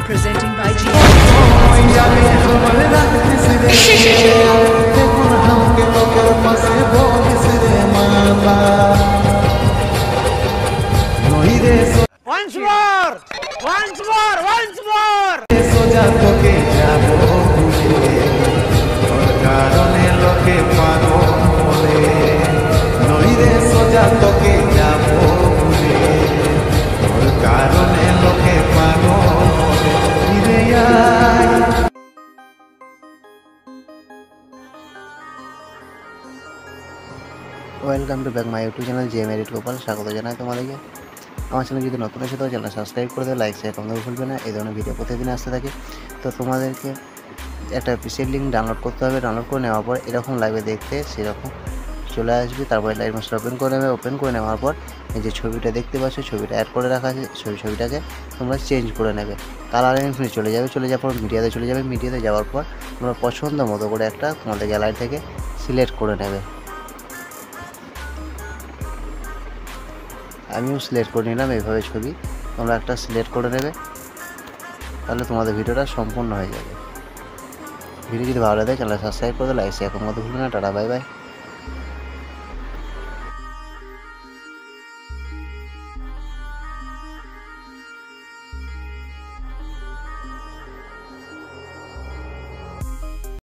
Presenting by G. Once more! Once more! Once more! সোজা তোকে যাব ভুলে তোর কারণে লোকে পাগল বলে নইরে সোজা তোকে যাব ভুলে তোর কারণে লোকে পাগল বলে ফিরে আয়। Welcome to back my YouTube channel J merit Gopal. স্বাগত জানাই তোমাদেরকে। আমার চ্যানেল যদি নতুন এসে তো চ্যানেল সাবস্ক্রাইব করে দেবে, লাইক শেয়ার কমেন্ট ভুলবে না। এই ধরনের ভিডিও প্রতিদিন আসতে থাকে। তো তোমাদেরকে একটা পিসির লিঙ্ক ডাউনলোড করতে হবে। ডাউনলোড করে নেওয়ার পর এরকম লাগবে দেখতে, সেরকম চলে আসবে। তারপরে লাইভ মাস্টার ওপেন করে নেবে। ওপেন করে নেওয়ার পর এই যে ছবিটা দেখতে পাচ্ছ, ছবিটা অ্যাড করে রাখা আছে। ছবিটাকে তোমরা চেঞ্জ করে নেবে। কালার এখানে চলে যাবে। চলে যাওয়ার পর মিডিয়াতে চলে যাবে। মিডিয়াতে যাওয়ার পর তোমরা পছন্দ মতো করে একটা তোমাদের গ্যালারি থেকে সিলেক্ট করে নেবে। আমিও সিলেক্ট করে নিলাম এইভাবে ছবি। তোমরা একটা সিলেক্ট করে নেবে, তাহলে তোমাদের ভিডিওটা সম্পূর্ণ হয়ে যাবে। ভিডিও যদি ভালো লাগে চ্যানেল সাবস্ক্রাইব করে দেবে, লাইক শেয়ার কমেন্ট ভুলবে না। Tata, bye bye.